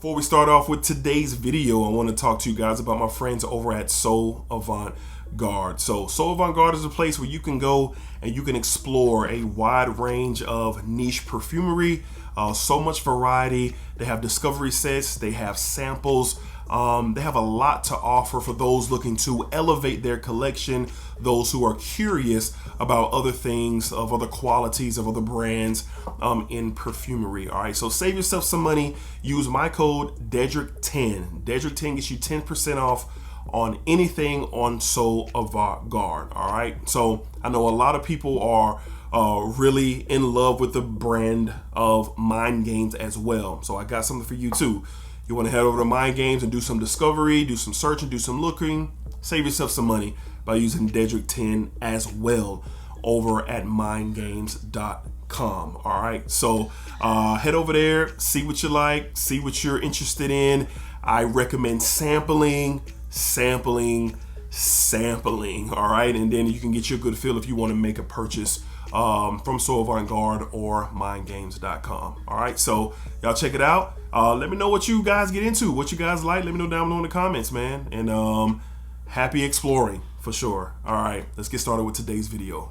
Before we start off with today's video, I want to talk to you guys about my friends over at So Avant-Garde. So Avant-Garde is a place where you can go and you can explore a wide range of niche perfumery. So much variety. They have discovery sets, they have samples. They have a lot to offer for those looking to elevate their collection, those who are curious about other things, of other qualities, of other brands in perfumery. All right, so save yourself some money. Use my code DEDRICK10. DEDRICK10 gets you 10% off on anything on So Avant-Garde. All right, so I know a lot of people are really in love with the brand of Mind Games as well. So I got something for you too. You want to head over to Mind Games and do some discovery, do some searching, do some looking. Save yourself some money by using Dedrick10 as well over at mindgames.com. All right, so head over there, see what you like, see what you're interested in. I recommend sampling. All right, and then you can get you a good feel if you want to make a purchase from So Avant-Garde or mindgames.com. All right, so y'all check it out. Let me know what you guys get into, what you guys like. Let me know down below in the comments, man. And happy exploring for sure. All right, let's get started with today's video.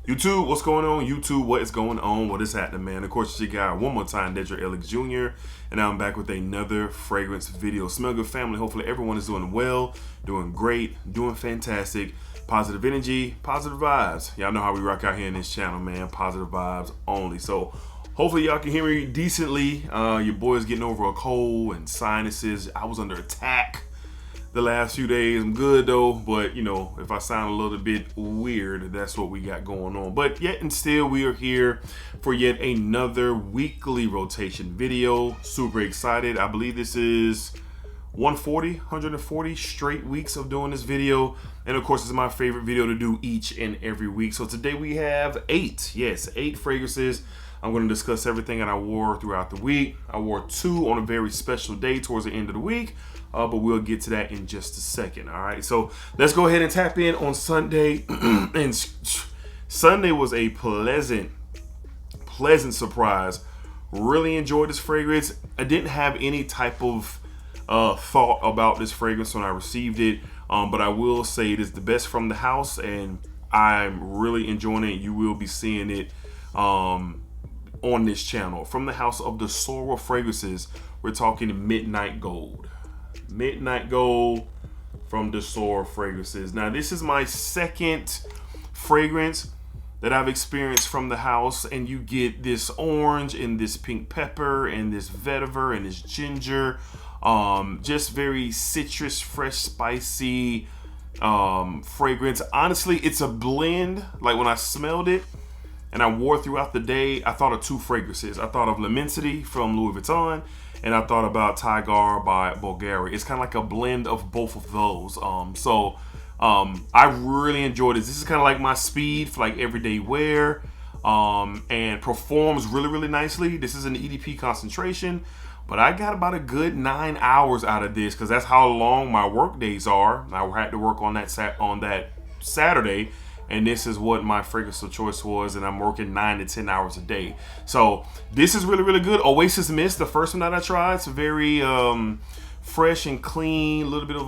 YouTube, what's going on? YouTube, what is going on? What is happening, man? Of course, it's your guy one more time, DEDRICKHICKSJR, and I'm back with another fragrance video. Smell good, family. Hopefully everyone is doing well, doing great, doing fantastic. Positive energy, positive vibes. Y'all know how we rock out here in this channel, man. Positive vibes only. So hopefully y'all can hear me decently. Your boy's getting over a cold and sinuses. I was under attack the last few days. I'm good though, but you know, if I sound a little bit weird, that's what we got going on. But yet and still, we are here for yet another weekly rotation video. Super excited. I believe this is 140 straight weeks of doing this video, and of course it's my favorite video to do each and every week. So today we have 8 fragrances. I'm going to discuss everything that I wore throughout the week. I wore 2 on a very special day towards the end of the week, but we'll get to that in just a second. All right, so let's go ahead and tap in on Sunday. And Sunday was a pleasant surprise. Really enjoyed this fragrance. I didn't have any type of thought about this fragrance when I received it, but I will say it is the best from the house, and I'm really enjoying it. You will be seeing it on this channel. From the house of the Sorrel fragrances, we're talking Midnight Gold. Midnight Gold from the Sorrel fragrances. Now this is my second fragrance that I've experienced from the house, and you get this orange and this pink pepper and this vetiver and this ginger. Just very citrus, fresh, spicy fragrance. Honestly, it's a blend. Like when I smelled it and I wore throughout the day, I thought of 2 fragrances. I thought of L'Immensity from Louis Vuitton, and I thought about Tigar by Bulgari. It's kind of like a blend of both of those. I really enjoyed this. This is kind of like my speed for like everyday wear, and performs really nicely. This is an EDP concentration, but I got about a good 9 hours out of this because that's how long my work days are. I had to work on that Saturday, and this is what my fragrance of choice was, and I'm working 9 to 10 hours a day. So this is really good. Oasis Mist, the first one that I tried, it's very fresh and clean. A little bit of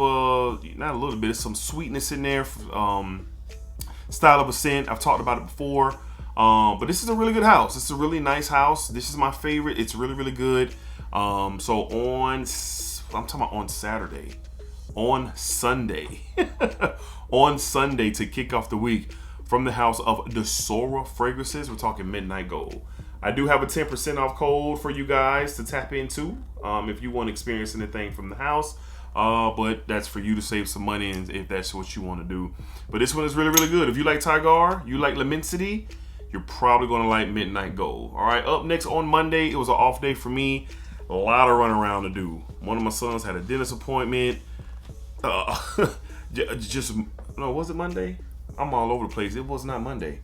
not a little bit, some sweetness in there. Style of a scent, I've talked about it before, but this is a really good house. It's a really nice house. This is my favorite. It's really good. So I'm talking about on Saturday, on Sunday, on Sunday to kick off the week, from the house of the Sorrel fragrances, we're talking Midnight Gold. I do have a 10% off code for you guys to tap into if you want to experience anything from the house, but that's for you to save some money and if that's what you want to do. But this one is really good. If you like Tigar, you like L'Immensity, you're probably going to like Midnight Gold. All right, up next on Monday, it was an off day for me. A lot of running around to do. One of my sons had a dentist appointment. Was it Monday? I'm all over the place. It was not Monday,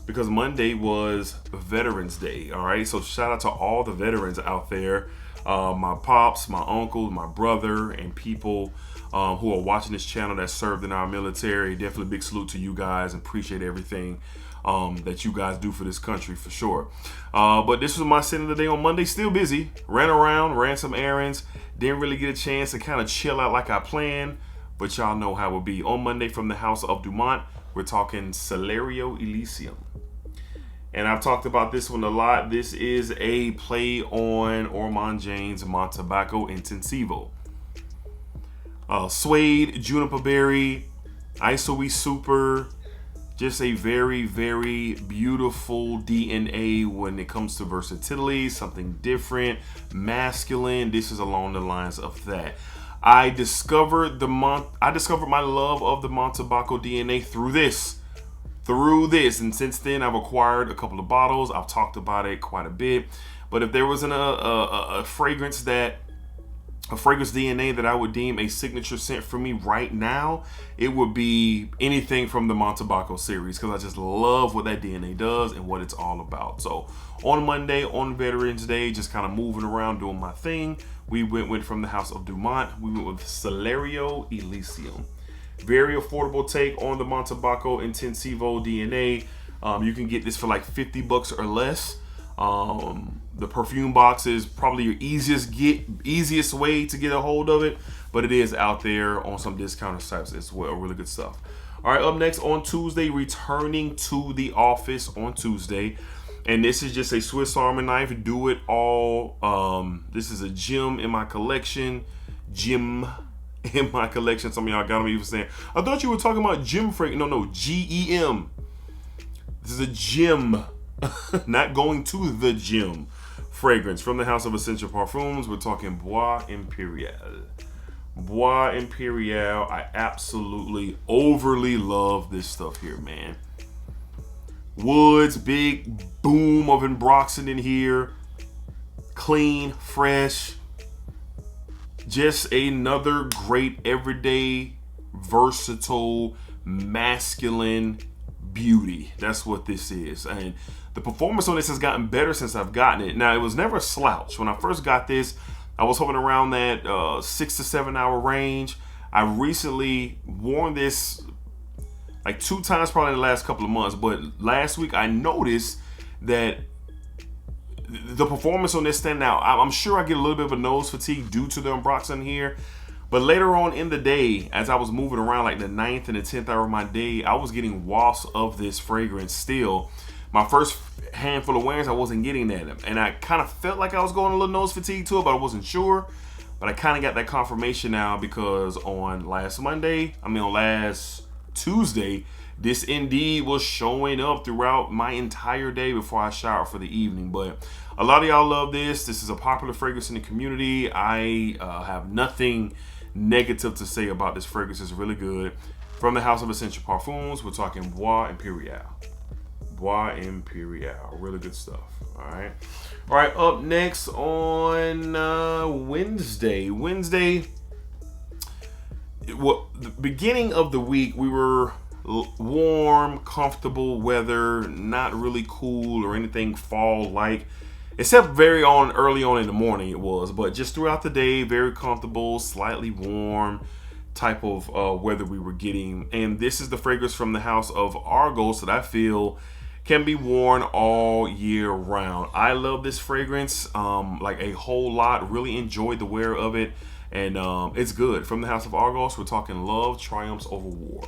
because Monday was Veterans Day. All right, so shout out to all the veterans out there. my pops, my uncle, my brother, and people who are watching this channel that served in our military. Definitely big salute to you guys and appreciate everything that you guys do for this country for sure. But this was my sin of the day on Monday. Still busy. Ran around, ran some errands. Didn't really get a chance to kind of chill out like I planned. But y'all know how it will be. On Monday from the house of Dumont, we're talking Salario Elysium. And I've talked about this one a lot. This is a play on Ormond Jane's Montebaco Intensivo. Suede, juniper berry, isoe super. Just a very, very beautiful DNA when it comes to versatility, something different, masculine. This is along the lines of that. I discovered my love of the Montebaco DNA through this. And since then I've acquired a couple of bottles. I've talked about it quite a bit. But if there wasn't a fragrance DNA that I would deem a signature scent for me right now, it would be anything from the Montebaco series, because I just love what that DNA does and what it's all about. So on Monday, on Veterans Day, just kind of moving around doing my thing, we went from the house of Dumont. We went with Salario Elysium. Very affordable take on the Montebaco Intensivo DNA. You can get this for like $50 or less. The perfume box is probably your easiest way to get a hold of it, but it is out there on some discounted sites as well. Really good stuff. All right, up next on Tuesday, returning to the office on Tuesday, and this is just a Swiss Army knife, do it all. This is a gem in my collection. Some of y'all got me even saying, I thought you were talking about gym fragrance. No, GEM. This is a gym. Not going to the gym. Fragrance from the house of Essential Parfums. We're talking Bois Imperial. Bois Imperial. I absolutely overly love this stuff here, man. Woods, big boom of Ambroxan in here. Clean, fresh. Just another great everyday, versatile, masculine beauty. That's what this is. And the performance on this has gotten better since I've gotten it. Now, it was never a slouch. When I first got this, I was hovering around that 6 to 7 hour range. I recently worn this like 2 times probably in the last couple of months. But last week I noticed that the performance on this stand out. I'm sure I get a little bit of a nose fatigue due to the Ambroxan here. But later on in the day, as I was moving around like the 9th and the 10th hour of my day, I was getting wafts of this fragrance still. My first handful of wearings, I wasn't getting that. And I kind of felt like I was going a little nose fatigue to it, but I wasn't sure. But I kind of got that confirmation now, because on last Tuesday, this indeed was showing up throughout my entire day before I showered for the evening. But a lot of y'all love this. This is a popular fragrance in the community. I have nothing negative to say about this fragrance. It's really good. From the house of Essential Parfums, we're talking Bois Imperial. Bois Imperial. Really good stuff. All right, up next on Wednesday. The beginning of the week, we were warm, comfortable weather, not really cool or anything fall-like, except early on in the morning it was. But just throughout the day, very comfortable, slightly warm type of weather we were getting. And this is the fragrance from the house of Argos that I feel can be worn all year round. I love this fragrance like a whole lot. Really enjoyed the wear of it, and it's good. From the house of Argos, we're talking Love Triumphs Over War.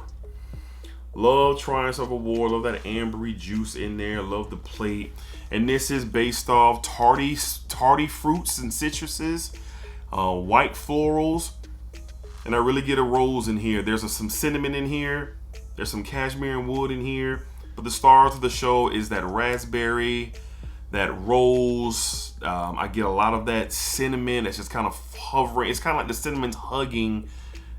Love Triumphs Over War. Love that ambery juice in there. Love the plate. And this is based off tardy fruits and citruses, white florals, and I really get a rose in here. There's some cinnamon in here. There's some cashmere and wood in here. But the stars of the show is that raspberry, that rose. I get a lot of that cinnamon that's just kind of hovering. It's kind of like the cinnamon's hugging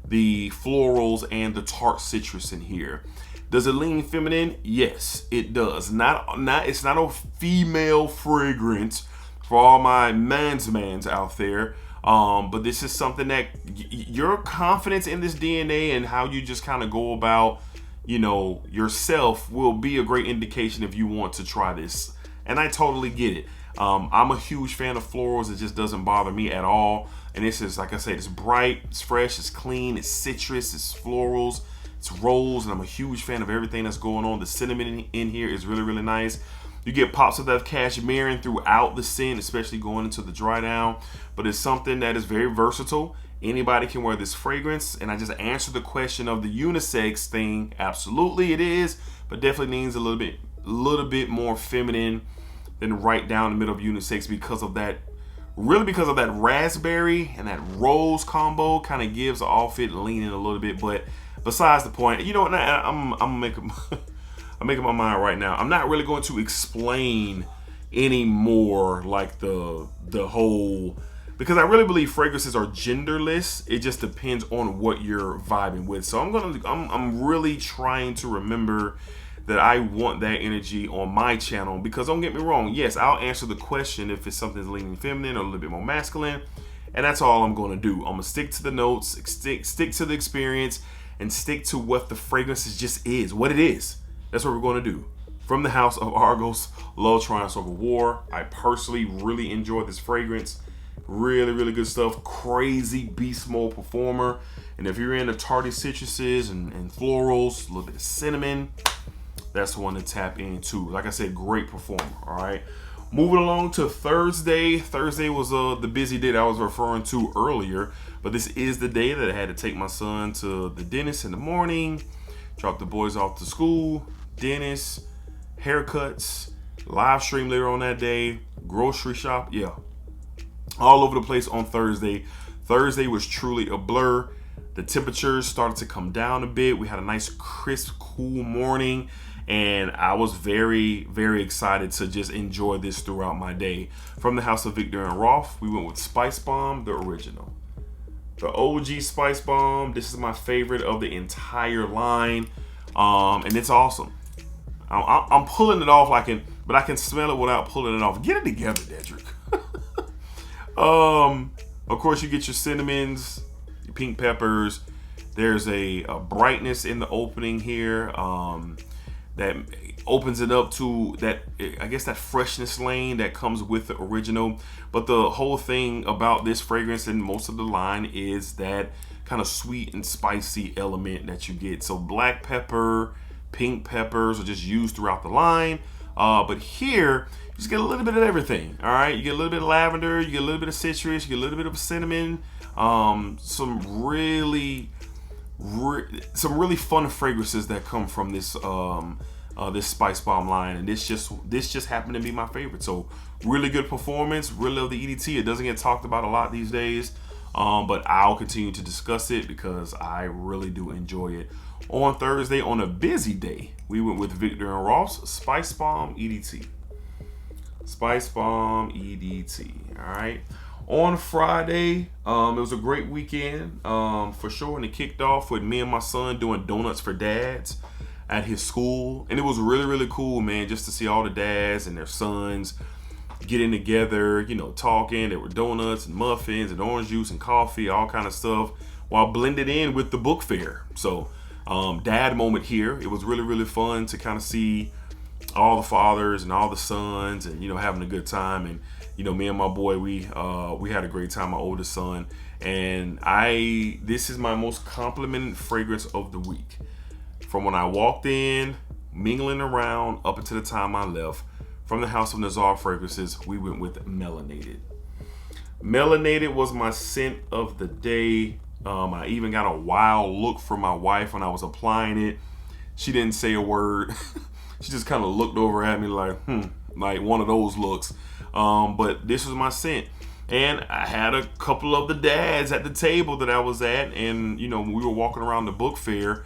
the florals and the tart citrus in here. Does it lean feminine? Yes, it does. It's not a female fragrance for all my mans out there. But this is something that your confidence in this DNA and how you just kind of go about, yourself will be a great indication if you want to try this. And I totally get it. I'm a huge fan of florals. It just doesn't bother me at all. And this is, like I said, it's bright, it's fresh, it's clean, it's citrus, it's florals, it's rolls, and I'm a huge fan of everything that's going on. The cinnamon in here is really, really nice. You get pops of that cashmere throughout the scent, especially going into the dry down. But it's something that is very versatile. Anybody can wear this fragrance. And I just answered the question of the unisex thing. Absolutely it is, but definitely needs a little bit more feminine than right down the middle of unisex, because of that, really because of that raspberry and that rose combo kind of gives off it leaning a little bit. But besides the point, you know what, I'm making my mind right now. I'm not really going to explain any more like the whole, because I really believe fragrances are genderless. It just depends on what you're vibing with. So I'm really trying to remember that I want that energy on my channel, because don't get me wrong, yes, I'll answer the question if it's something that's leaning feminine or a little bit more masculine, and that's all I'm going to do. I'm going to stick to the notes, stick to the experience, and stick to what the fragrances just is, what it is. That's what we're going to do. From the house of Argos, Love Triumphs Over War. I personally really enjoy this fragrance. Really, really good stuff. Crazy beast mode performer. And if you're into tarty citruses and florals, a little bit of cinnamon, that's the one to tap into. Like I said, great performer. All right. Moving along to Thursday. Thursday was the busy day that I was referring to earlier. But this is the day that I had to take my son to the dentist in the morning, drop the boys off to school, dentist, haircuts, live stream later on that day, grocery shop. Yeah. All over the place on Thursday. Thursday was truly a blur. The temperatures started to come down a bit. We had a nice, crisp, cool morning. And I was very, very excited to just enjoy this throughout my day. From the house of Viktor and Rolf, we went with Spice Bomb, the original. The OG Spice Bomb. This is my favorite of the entire line. And it's awesome. I'm pulling it off but I can smell it without pulling it off. Get it together, Dedrick. Of course, you get your cinnamons, your pink peppers. There's a brightness in the opening here. That opens it up to that, I guess, that freshness lane that comes with the original. But the whole thing about this fragrance and most of the line is that kind of sweet and spicy element that you get. So black pepper, pink peppers are just used throughout the line. But here, you just get a little bit of everything. All right, you get a little bit of lavender, you get a little bit of citrus, you get a little bit of cinnamon, some really fun fragrances that come from this this Spice Bomb line, and this just happened to be my favorite. So really good performance. Really love the EDT. It doesn't get talked about a lot these days, but I'll continue to discuss it because I really do enjoy it. On Thursday, on a busy day, we went with Viktor and Rolf's Spice Bomb EDT. Spice Bomb EDT. All right. On Friday, it was a great weekend for sure, and it kicked off with me and my son doing donuts for dads at his school, and it was really, really cool, man, just to see all the dads and their sons getting together, you know, talking. There were donuts and muffins and orange juice and coffee, all kind of stuff, while blended in with the book fair. So, dad moment here. It was really, really fun to kind of see all the fathers and all the sons, and you know, having a good time. And you know, me and my boy, we had a great time. My oldest son, and this is my most complimented fragrance of the week. From when I walked in, mingling around, up until the time I left. From the house of Nazar Fragrances, we went with Melanated. Melanated was my scent of the day. I even got a wild look from my wife when I was applying it. She didn't say a word. She just kind of looked over at me like, like one of those looks. But this was my scent. And I had a couple of the dads at the table that I was at, and you know, we were walking around the book fair.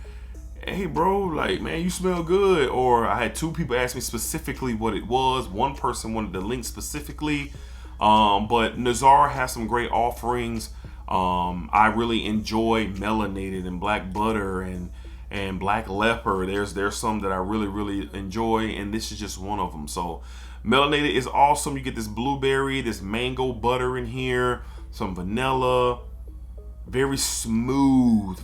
Hey bro, like, man, you smell good. Or I had two people ask me specifically what it was. One person wanted the link specifically. But Nazar has some great offerings. I really enjoy Melanated and Black Butter and Black Leopard. There's some that I really, really enjoy, and this is just one of them. So Melanated is awesome. You get this blueberry, this mango butter in here, some vanilla, very smooth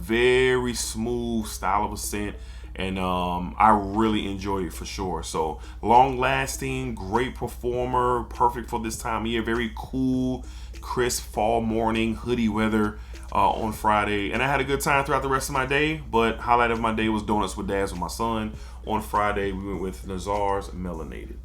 style of a scent. And I really enjoy it for sure. So long lasting, great performer, perfect for this time of year. Very cool, crisp fall morning, hoodie weather on Friday. And I had a good time throughout the rest of my day. But highlight of my day was donuts with dads with my son. On Friday, we went with Nazar's Melanated.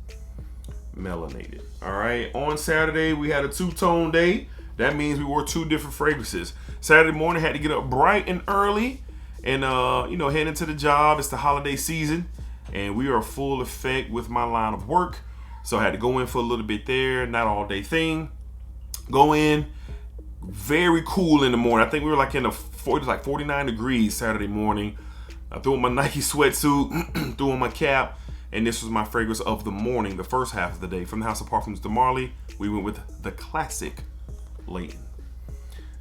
All right. On Saturday, we had a two-tone day. That means we wore 2 different fragrances. Saturday morning, had to get up bright and early. And, head into the job. It's the holiday season, and we are full effect with my line of work. So I had to go in for a little bit there, not all day thing. Go in, very cool in the morning. I think we were like it was like 49 degrees Saturday morning. I threw on my Nike sweatsuit, threw on my cap, and this was my fragrance of the morning, the first half of the day. From the House of Parfums de Marly, we went with the classic Layton.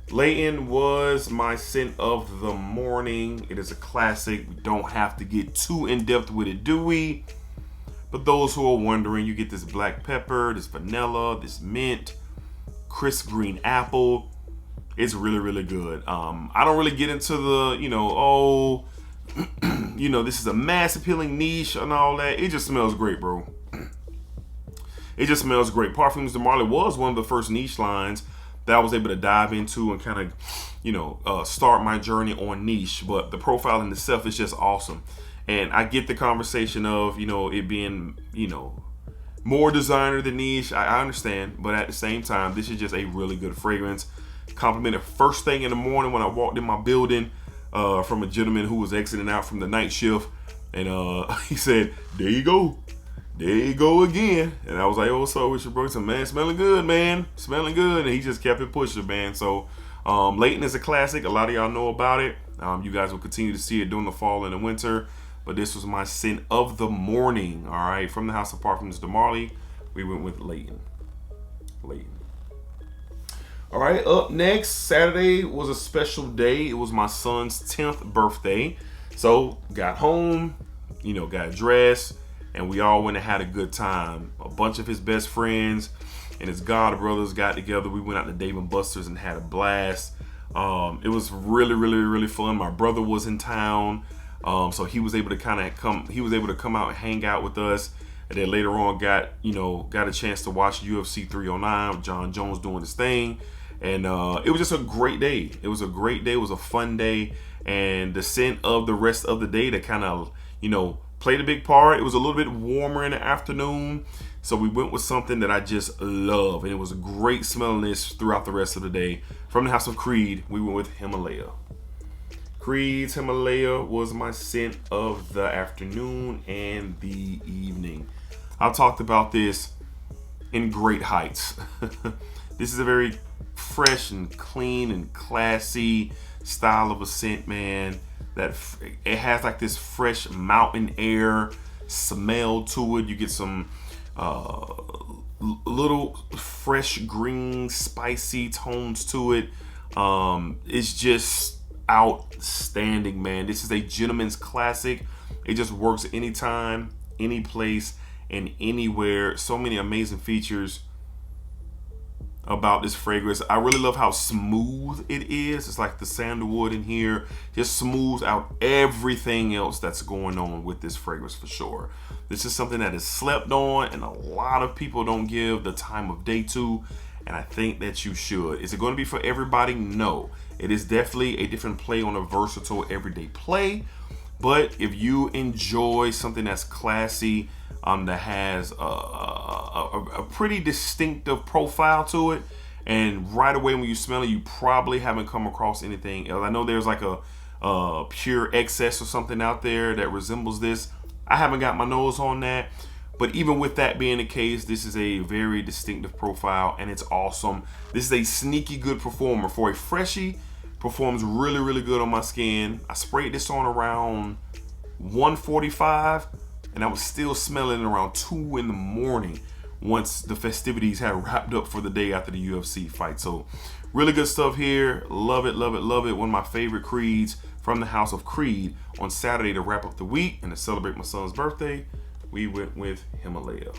Layton was my scent of the morning. It is a classic. We don't have to get too in-depth with it, do we? But those who are wondering, you get this black pepper, this vanilla, this mint, crisp green apple. It's really, really good. I don't really get into the, this is a mass appealing niche and all that. It just smells great, bro. It just smells great. Parfums de Marly was one of the first niche lines that I was able to dive into and kind of, start my journey on niche. But the profile in itself is just awesome. And I get the conversation of, it being, more designer than niche. I understand. But at the same time, this is just a really good fragrance. Complimented first thing in the morning when I walked in my building from a gentleman who was exiting out from the night shift. And he said, there you go. There you go again. And I was like, oh, so with your brother, man, smelling good, man. Smelling good. And he just kept it pushing, man. So Layton is a classic. A lot of y'all know about it. You guys will continue to see it during the fall and the winter. But this was my scent of the morning. All right. From the House of Parfums de Marly, we went with Layton. All right. Up next, Saturday was a special day. It was my son's 10th birthday. So got home, got dressed. And we all went and had a good time. A bunch of his best friends and his god brothers got together. We went out to Dave & Buster's and had a blast. It was really, really, really fun. My brother was in town, so he was able to come out and hang out with us. And then later on, got a chance to watch UFC 309 with John Jones doing his thing. And it was just a great day. It was a great day. It was a fun day. And the scent of the rest of the day that kind of, played a big part. It was a little bit warmer in the afternoon, so we went with something that I just love, and it was a great smelling this throughout the rest of the day. From the House of Creed, we went with Himalaya. Creed's Himalaya was my scent of the afternoon and the evening. I talked about this in great heights. This is a very fresh and clean and classy style of a scent, man. That it has like this fresh mountain air smell to it. You get some little fresh green spicy tones to it. It's just outstanding, man. This is a gentleman's classic. It just works anytime, any place, and anywhere. So many amazing features about this fragrance. I really love how smooth it is. It's like the sandalwood in here just smooths out everything else that's going on with this fragrance for sure. This is something that is slept on and a lot of people don't give the time of day to, and I think that you should. Is it going to be for everybody? No. It is definitely a different play on a versatile everyday play, but if you enjoy something that's classy, that has a pretty distinctive profile to it, and right away when you smell it, you probably haven't come across anything else. I know there's like a pure excess or something out there that resembles this. I haven't got my nose on that, but even with that being the case, this is a very distinctive profile and it's awesome. This is a sneaky good performer. For a freshie, performs really, really good on my skin. I sprayed this on around 1:45. And I was still smelling around 2 in the morning once the festivities had wrapped up for the day after the UFC fight. So really good stuff here. Love it, love it, love it. One of my favorite Creeds from the House of Creed. On Saturday to wrap up the week and to celebrate my son's birthday, we went with Himalaya.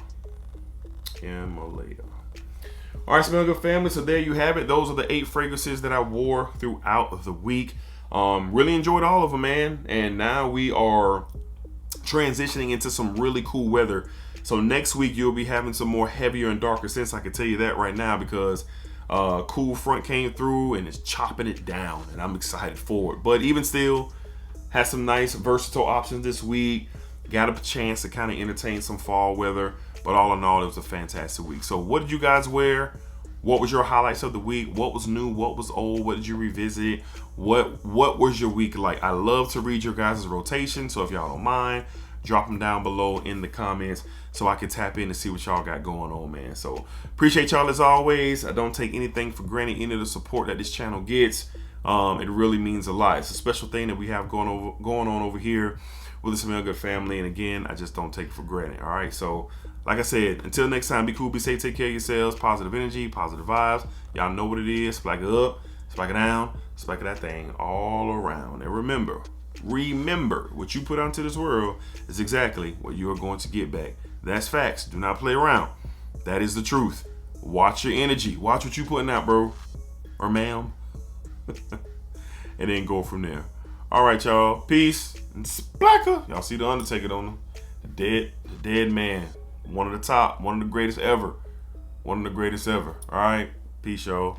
All right, Smell Good family. So there you have it. Those are the 8 fragrances that I wore throughout the week. Really enjoyed all of them, man. And now we are transitioning into some really cool weather. So next week you'll be having some more heavier and darker scents. I can tell you that right now because cool front came through and it's chopping it down, and I'm excited for it. But even still, had some nice versatile options this week. Got a chance to kind of entertain some fall weather. But all in all, it was a fantastic week. So what did you guys wear? What was your highlights of the week? What was new? What was old? What did you revisit? What was your week like? I love to read your guys' rotation. So if y'all don't mind, drop them down below in the comments so I can tap in and see what y'all got going on, man. So appreciate y'all as always. I don't take anything for granted, any of the support that this channel gets. It really means a lot. It's a special thing that we have going on over here with the Smell Good family. And again, I just don't take it for granted. All right. So like I said, until next time, be cool, be safe, take care of yourselves. Positive energy, positive vibes. Y'all know what it is. Spike it up, spike it down, spike it that thing all around. And remember, what you put out into this world is exactly what you are going to get back. That's facts. Do not play around. That is the truth. Watch your energy. Watch what you putting out, bro. Or ma'am. And then go from there. All right, y'all. Peace and splacker. Y'all see the Undertaker on the dead man. One of the top, one of the greatest ever. One of the greatest ever. All right. Peace, y'all.